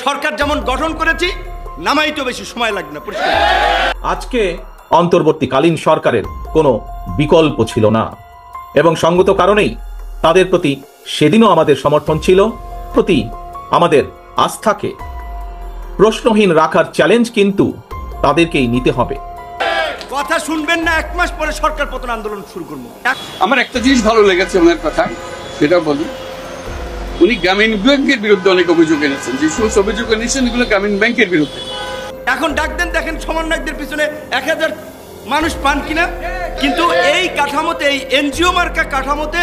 সরকার যেমন গঠন করেছি নামাইতে বেশি সময় লাগবে না। আজকে অন্তর্বর্তীকালীন সরকারের কোনো বিকল্প ছিল না এবং সঙ্গত কারণেই তাদের প্রতি সেদিনও আমাদের সমর্থন ছিল। প্রতি আমাদের আস্থাকে প্রশ্নহীন রাখার চ্যালেঞ্জ কিন্তু তাদেরকেই নিতে হবে। কথা শুনবেন না, 1 মাস পরে সরকার পতন আন্দোলন শুরু করবো। আমার একটা জিনিস ভালো লেগেছে ওনার কথা, সেটা বলি। উনি গ্রামীণ ব্যাংকের বিরুদ্ধে অনেক অভিযোগ এনেছেন, যে সমস্ত অভিযোগ এনেছেন এগুলো গ্রামীণ ব্যাংকের বিরুদ্ধে। এখন ডাক দেন, দেখেন সমন্বয়কদের পিছনে 1000 মানুষ পান কিনা। কিন্তু এই কাঠামোতে, এই এনজিও মার্কা কাঠামোতে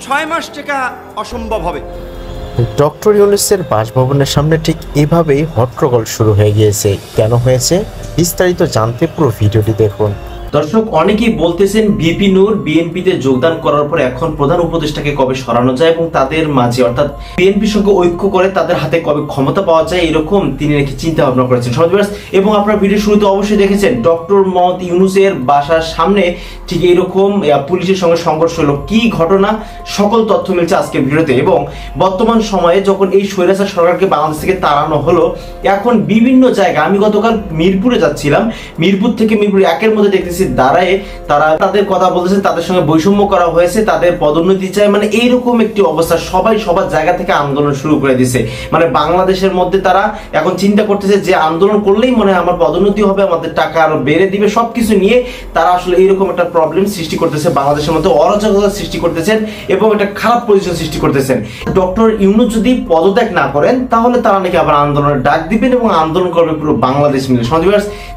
6 মাস টাকা অসম্ভব হবে। ডক্টর ইউনূসের বাসভবনের সামনে ঠিক এভাবেই হট্টগোল শুরু হয়ে গিয়েছে। কেন হয়েছে বিস্তারিত জানতে পুরো ভিডিওটি দেখুন। দর্শক, অনেকেই বলতেছেন ভিপি নূর বিএনপিতে যোগদান করার পর এখন প্রধান উপদেষ্টাকে কবে সরানো যায় এবং তাদের মাঝে অর্থাৎ বিএনপির সঙ্গে ঐক্য করে তাদের হাতে কবে ক্ষমতা পাওয়া যায়, এরকম তিনি নাকি চিন্তা ভাবনা করেছেন। এবং আপনারা ভিডিও শুরুতে অবশ্যই দেখেছেন ডক্টর মোহাম্মদ ইউনূসের বাসার সামনে ঠিক এইরকম পুলিশের সঙ্গে সংঘর্ষ হলো। কি ঘটনা, সকল তথ্য মিলছে আজকে ভিডিওতে। এবং বর্তমান সময়ে যখন এই স্বৈরাচার সরকারকে বাংলাদেশ থেকে তাড়ানো হলো, এখন বিভিন্ন জায়গায়, আমি গতকাল মিরপুরে যাচ্ছিলাম, মিরপুর থেকে মিরপুর 1-এর মধ্যে দেখতেছি দাঁড়ায় তারা তাদের কথা বলতেছে, তাদের সঙ্গে বৈষম্য করা হয়েছে, তাদের পদোন্নতি চাই, মানে এইরকম একটি অবস্থা। সবাই সবার জায়গা থেকে আন্দোলন শুরু করে দিছে। মানে বাংলাদেশের মধ্যে তারা এখন চিন্তা করতেছে যে আন্দোলন করলেই মনে হয় আমার পদোন্নতি হবে, আমাদের টাকা আরো বেড়ে দিবে, সবকিছু নিয়ে তারা আসলে এইরকম একটা প্রবলেম সৃষ্টি করতেছে, বাংলাদেশের মধ্যে অরাজকতা সৃষ্টি করতেছেন এবং একটা খারাপ পজিশন সৃষ্টি করতেছেন। ডক্টর ইউনূস যদি পদত্যাগ না করেন তাহলে তারা নাকি আবার আন্দোলনের ডাক দিবেন এবং আন্দোলন করবে পুরো বাংলাদেশ মিলে।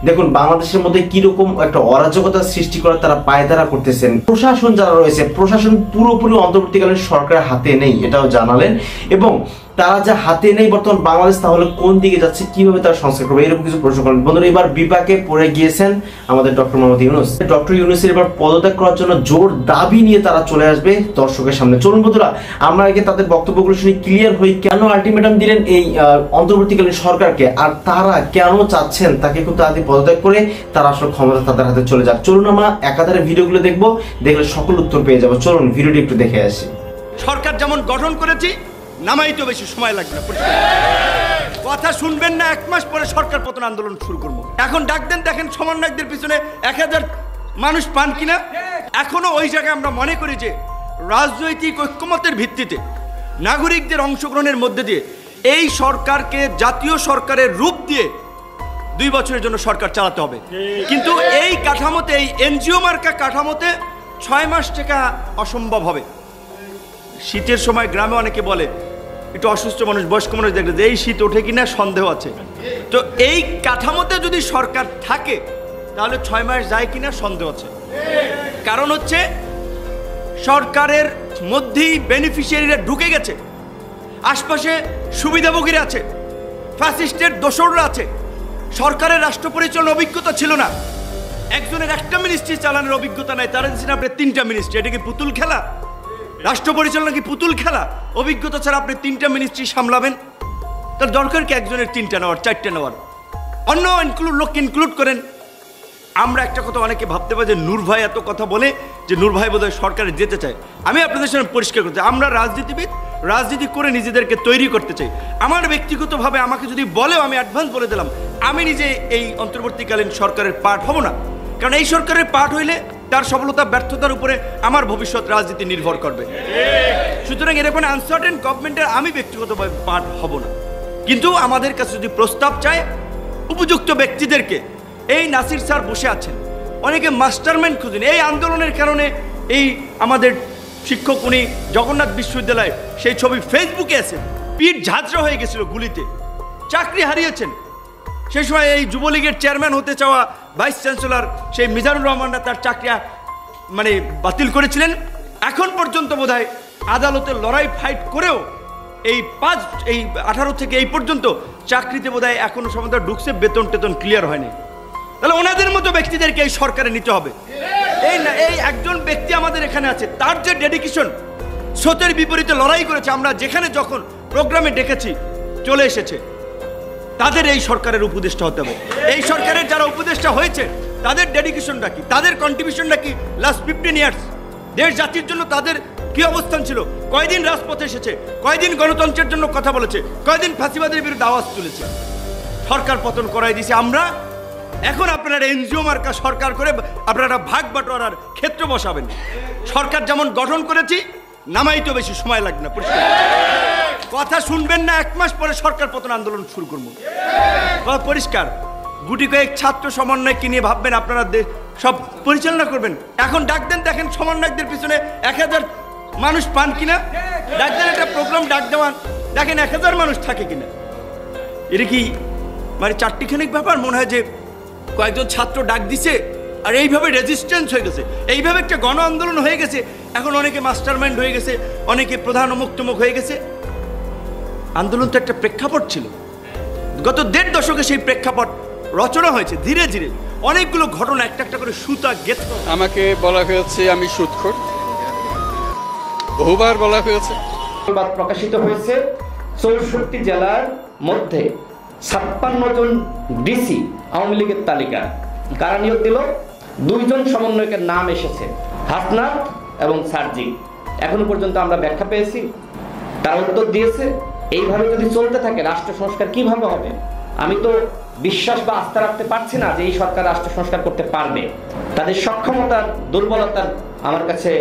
দেখুন বাংলাদেশের মধ্যে কিরকম একটা অরাজকতা সৃষ্টি করার তারা পায়তারা করতেছেন। প্রশাসন যারা রয়েছে, প্রশাসন পুরোপুরি অন্তর্বর্তীকালীন সরকারের হাতে নেই, এটাও জানালেন। এবং তারা যা হাতে নেই বর্তমান বাংলাদেশ, তাহলে কোন দিকে যাচ্ছে, কিভাবে তারা সংস্কার করবে, এরকম কিছু প্রশ্ন করেন। বন্ধুরা, এবার বিপাকে পড়ে গিয়েছেন আমাদের ডক্টর মোহাম্মদ ইউনূস। ডক্টর ইউনূসের এবার পদত্যাগ করার জন্য জোর দাবি নিয়ে তারা চলে আসবে দর্শকের সামনে। চলুন বন্ধুরা, আমরা আগে তাদের বক্তব্যগুলো শুনে ক্লিয়ার হই, কেন আলটিমেটাম দিলেন এই অন্তর্বর্তীকালীন সরকারকে, আর তারা কেন চাচ্ছেন তাকে খুব তাড়াতাড়ি পদত্যাগ করে তারা আসলে ক্ষমতা তাদের হাতে চলে যাক। চলুন আমরা একাধারে ভিডিওগুলো দেখবো, দেখলে সকল উত্তর পেয়ে যাবো। চলুন ভিডিওটি একটু দেখে আসি। সরকার যেমন গঠন করেছি নামাইতে বেশি সময় লাগবে না। কথা শুনবেন না, 1 মাস পরে সরকার পতন আন্দোলন শুরু করবো। এখন ডাক দেন, দেখেন সমন্বয়কদের পিছনে 1000 মানুষ পান কিনা। এখনো ওই জায়গায় আমরা মনে করি যে রাজনৈতিক ঐক্যমতের ভিত্তিতে নাগরিকদের অংশগ্রহণের মধ্যে দিয়ে এই সরকারকে জাতীয় সরকারের রূপ দিয়ে 2 বছরের জন্য সরকার চালাতে হবে। কিন্তু এই কাঠামোতে, এই এনজিও মার্কা কাঠামোতে 6 মাস টাকা অসম্ভব হবে। শীতের সময় গ্রামে অনেকে বলে, একটু অসুস্থ মানুষ, বয়স্ক মানুষ দেখলে যে এই শীত ওঠে কিনা সন্দেহ আছে। তো এই কাঠামোতে যদি সরকার থাকে তাহলে 6 মাস যায় কিনা সন্দেহ আছে। কারণ হচ্ছে সরকারের মধ্যেই বেনিফিশিয়ারিরা ঢুকে গেছে, আশপাশে সুবিধাভোগীরা আছে, ফ্যাসিস্টের দোসররা আছে। সরকারের রাষ্ট্র পরিচালনার অভিজ্ঞতা ছিল না, একজনের একটা মিনিস্ট্রি চালানোর অভিজ্ঞতা নাই, তারা দিচ্ছেন আপনি 3টা মিনিস্ট্রি। এটা কি পুতুল খেলা? রাষ্ট্র পরিচালনা কি পুতুল খেলা? অভিজ্ঞতা ছাড়া আপনি 3টা মিনিস্ট্রি সামলাবেন? তার দরকার কি একজনের 3টা নেওয়ার, 4টা নেওয়ার? অন্য লোককে ইনক্লুড করেন। আমরা একটা কথা অনেকে ভাবতে পারি যে নূর ভাই এত কথা বলে যে নূর ভাই বোধহয় সরকারে যেতে চায়। আমি আপনাদের সামনে পরিষ্কার করতে চাই, আমরা রাজনীতিবিদ, রাজনীতি করে নিজেদেরকে তৈরি করতে চাই। আমার ব্যক্তিগতভাবে আমাকে যদি বলেও, আমি অ্যাডভান্স বলে দিলাম, আমি নিজে এই অন্তর্বর্তীকালীন সরকারের পার্ট হব না। কারণ এই সরকারের পার্ট হইলে তার সফলতা ব্যর্থতার উপরে আমার ভবিষ্যৎ রাজনীতি নির্ভর করবে। সুতরাং এরকম আনসার্টেন গভর্নমেন্টের আমি ব্যক্তিগতভাবে পার্ট হব না। কিন্তু আমাদের কাছে যদি প্রস্তাব চায় উপযুক্ত ব্যক্তিদেরকে, এই নাসির স্যার বসে আছেন, অনেকে মাস্টারমাইন্ড খুঁজেন এই আন্দোলনের কারণে। এই আমাদের শিক্ষক, উনি জগন্নাথ বিশ্ববিদ্যালয়ে, সেই ছবি ফেসবুকে আছে, পিঠ ঝাঁঝরা হয়ে গেছিল গুলিতে, চাকরি হারিয়েছেন। সেই সময় এই যুবলীগের চেয়ারম্যান হতে চাওয়া ভাইস চ্যান্সেলর সেই মিজানুর রহমানরা তার চাকরি বাতিল করেছিলেন। এখন পর্যন্ত বোধহয় আদালতের লড়াই ফাইট করেও এই 18 থেকে এই পর্যন্ত চাকরিতে বোধহয় এখনো সমাধান ঢুকছে, বেতন টেতন ক্লিয়ার হয়নি। তাহলে ওনাদের মতো ব্যক্তিদেরকে এই সরকারে নিতে হবে। এই একজন ব্যক্তি আমাদের এখানে আছে, তার যে ডেডিকেশন, স্রোতের বিপরীতে লড়াই করেছে, আমরা যেখানে যখন প্রোগ্রামে ডেকেছি চলে এসেছে, তাদের এই সরকারের উপদেষ্টা হতে হবে। এই সরকারের যারা উপদেষ্টা হয়েছে তাদের ডেডিকেশনটা কি, তাদের কন্ট্রিবিউশনটা কি লাস্ট 15 ইয়ার্স দেশ জাতির জন্য তাদের কি অবস্থান ছিল, কয়দিন রাজপথে এসেছে, কয়দিন গণতন্ত্রের জন্য কথা বলেছে, কয়দিন ফাঁসিবাদের বিরুদ্ধে আওয়াজ তুলেছে। সরকার পতন করাই দিয়েছে আমরা। এখন আপনারা এনজিও মার্কা সরকার করে আপনারা ভাগ বাটোয়ারার ক্ষেত্র বসাবেন। সরকার যেমন গঠন করেছি, নামাইতে বেশি সময় লাগবে না। কথা শুনবেন না, 1 মাস পরে সরকার পতন আন্দোলন শুরু করবো। পরিষ্কার। গুটি কয়েক ছাত্র সমন্বয়কে নিয়ে ভাববেন আপনারা সব পরিচালনা করবেন। এখন ডাক দেন, দেখেন সমন্বয়কদের পিছনে 1000 মানুষ পান কিনা। ডাক দেন একটা প্রোগ্রাম, ডাক দেওয়ান, দেখেন 1000 মানুষ থাকে কিনা। এটা কি মানে চারটিখানিক ব্যাপার? মনে হয় যে কয়েকজন ছাত্র ডাক দিছে আর এইভাবে রেজিস্ট্যান্স হয়ে গেছে, এইভাবে একটা গণ আন্দোলন হয়ে গেছে। এখন অনেকে মাস্টার মাইন্ড হয়ে গেছে, অনেকে প্রধান অমুক হয়ে গেছে। আন্দোলন তো একটা প্রেক্ষাপট ছিল। গত 1.5 দশকে সেই প্রেক্ষাপট রচনা হয়েছে ধীরে ধীরে। অনেকগুলো ঘটনা একটা একটা করে সুতা গেঁথে। আমাকে বলা হয়েছে আমি সুদখোর, বহুবার বলা হয়েছে। প্রকাশিত হয়েছে 64 জেলার মধ্যে 56 জন ডিসি আওয়ামী লীগের তালিকা। কারা নিয়োগ দিল? 2 জন সমন্বয়কের নাম এসেছে, হাসনাত এবং সার্জিক। এখনো পর্যন্ত আমরা ব্যাখ্যা পেয়েছি, তার উত্তর দিয়েছে এইভাবে যদি চলতে থাকে রাষ্ট্র সংস্কার কিভাবে হবে। আমি তো বিশ্বাস বা আস্থা রাখতে পারছি না যে এই সরকার রাষ্ট্র সংস্কার করতে পারবে। তাদের সক্ষমতার দুর্বলতার আমার কাছে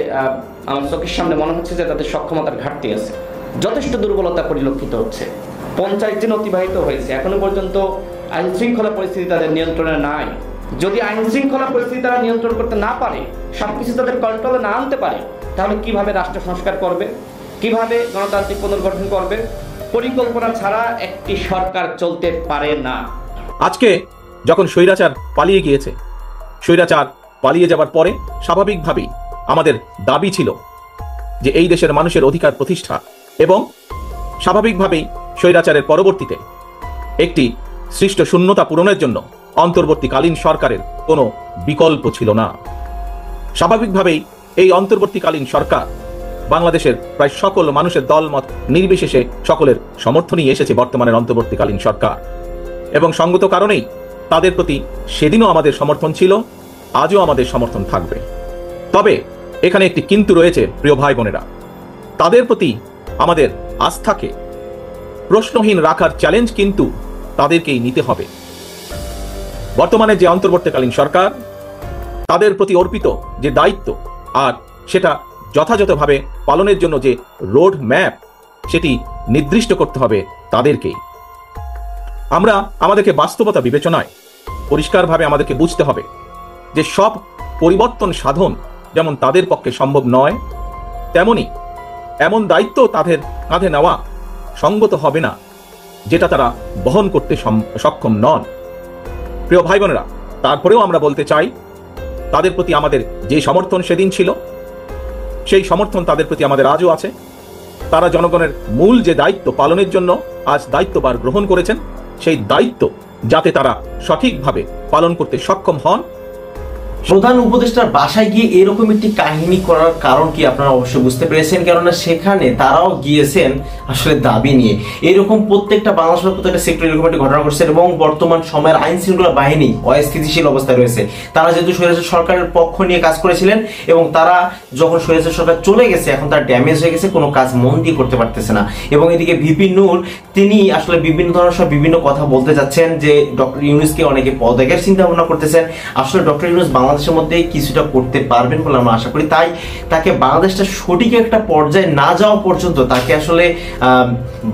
আমার চোখের সামনে মনে হচ্ছে যে তাদের সক্ষমতার ঘাটতি আছে, যথেষ্ট দুর্বলতা পরিলক্ষিত হচ্ছে। 50 দিন অতিবাহিত হয়েছে, এখনো পর্যন্ত আইন শৃঙ্খলা পরিস্থিতি তাদের নিয়ন্ত্রণে নাই। যদি আইন শৃঙ্খলা পরিস্থিতি তারা নিয়ন্ত্রণ করতে না পারে, সবকিছু তাদের কন্ট্রোলে না আনতে পারে, তাহলে কিভাবে রাষ্ট্র সংস্কার করবে, কিভাবে গণতান্ত্রিক পুনর্গঠন করবে? পরিকল্পনা ছাড়া একটি সরকার চলতে পারে না। আজকে যখন স্বৈরাচার পালিয়ে গিয়েছে, স্বৈরাচার পালিয়ে যাবার পরে স্বাভাবিকভাবেই আমাদের দাবি ছিল যে এই দেশের মানুষের অধিকার প্রতিষ্ঠা, এবং স্বাভাবিকভাবেই স্বৈরাচারের পরবর্তীতে একটি সৃষ্ট শূন্যতা পূরণের জন্য অন্তর্বর্তীকালীন সরকারের কোনো বিকল্প ছিল না। স্বাভাবিকভাবেই এই অন্তর্বর্তীকালীন সরকার বাংলাদেশের প্রায় সকল মানুষের দলমত নির্বিশেষে সকলের সমর্থনই এসেছে বর্তমানের অন্তর্বর্তীকালীন সরকার, এবং সঙ্গত কারণেই তাদের প্রতি সেদিনও আমাদের সমর্থন ছিল, আজও আমাদের সমর্থন থাকবে। তবে এখানে একটি কিন্তু রয়েছে প্রিয় ভাই বোনেরা, তাদের প্রতি আমাদের আস্থাকে প্রশ্নহীন রাখার চ্যালেঞ্জ কিন্তু তাদেরকেই নিতে হবে। বর্তমানে যে অন্তর্বর্তীকালীন সরকার, তাদের প্রতি অর্পিত যে দায়িত্ব আর সেটা যথাযথভাবে পালনের জন্য যে রোড ম্যাপ, সেটি নির্দিষ্ট করতে হবে তাদেরকেই। আমরা আমাদেরকে বাস্তবতা বিবেচনায় পরিষ্কারভাবে আমাদেরকে বুঝতে হবে যে সব পরিবর্তন সাধন যেমন তাদের পক্ষে সম্ভব নয়, তেমনি এমন দায়িত্ব তাদের কাঁধে নেওয়া সঙ্গত হবে না যেটা তারা বহন করতে সক্ষম নন। প্রিয় ভাই বোনেরা, তারপরেও আমরা বলতে চাই, তাদের প্রতি আমাদের যে সমর্থন সেদিন ছিল, সেই সমর্থন তাদের প্রতি আমাদের আজও আছে। তারা জনগণের মূল যে দায়িত্ব পালনের জন্য আজ দায়িত্বভার গ্রহণ করেছেন, সেই দায়িত্ব যাতে তারা সঠিকভাবে পালন করতে সক্ষম হন। প্রধান উপদেষ্টার বাসায় গিয়ে এরকম একটি কাহিনী করার কারণ কি আপনারা অবশ্যই বুঝতে পেরেছেন, কেননা সেখানে তারাও গিয়েছেন আসলে দাবি নিয়ে। এরকম প্রত্যেকটা বাংলাদেশের প্রত্যেকটা সেক্টর এরকম একটি ঘটনা ঘটছে, এবং বর্তমান সময়ের আইন শৃঙ্খলা বাহিনী অস্থিতিশীল অবস্থায় রয়েছে। তারা যেহেতু স্বৈরাচার সরকারের পক্ষ নিয়ে কাজ করেছিলেন, এবং তারা যখন স্বৈরাচার সরকার চলে গেছে এখন তার ড্যামেজ হয়ে গেছে, কোনো কাজ মন দিয়ে করতে পারতেছে না। এবং এদিকে ভিপি নূর তিনি আসলে বিভিন্ন ধরনের সব বিভিন্ন কথা বলতে যাচ্ছেন যে ডক্টর ইউনূসকে অনেকে পদত্যাগের চিন্তা ভাবনা করতেছেন। আসলে ডক্টর ইউনূস বাংলাদেশের মধ্যে কিছুটা করতে পারবেন বলে আমরা আশা করি। তাই তাকে বাংলাদেশটা সঠিক একটা পর্যায়ে না যাওয়া পর্যন্ত তাকে আসলে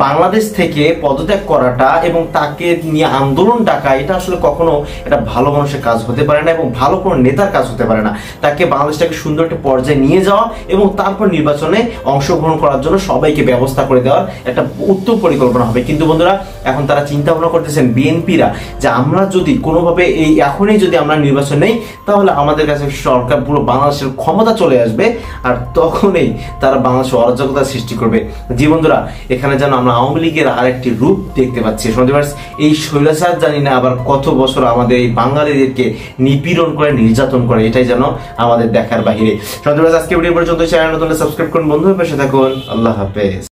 বাংলাদেশ থেকে পদত্যাগ করাটা এবং তাকে নিয়ে আন্দোলন ডাকা, এটা আসলে কখনো এটা ভালো মানুষের কাজ হতে পারে না, এবং ভালো কোনো নেতার কাজ হতে পারে না। তাকে বাংলাদেশটাকে সুন্দর একটা পর্যায়ে নিয়ে যাওয়া এবং তারপর নির্বাচনে অংশগ্রহণ করার জন্য সবাইকে ব্যবস্থা করে দেওয়ার একটা উত্তম পরিকল্পনা হবে। কিন্তু বন্ধুরা, এখন তারা চিন্তা ভাবনা করতেছেন বিএনপিরা যে আমরা যদি কোনোভাবে এই এখনই যদি আমরা নির্বাচন নেই, তাহলে আমাদের কাছে সরকার পুরো বাংলাদেশের ক্ষমতা চলে আসবে, আর তখনই তারা বাংলাদেশে অরাজকতা সৃষ্টি করবে। জি বন্ধুরা, এখানে যেন আমরা আওয়ামী লীগের আরেকটি রূপ দেখতে পাচ্ছি। এই স্বৈরাচার জানি না আবার কত বছর আমাদের এই বাঙালিদেরকে নিপীড়ন করে, নির্যাতন করে, এটাই যেন আমাদের দেখার বাহিরে। আজকে ভিডিও পর্যন্ত চ্যানেল নতুন সাবস্ক্রাইব করুন, বন্ধুদের পাশে থাকুন। আল্লাহ হাফেজ।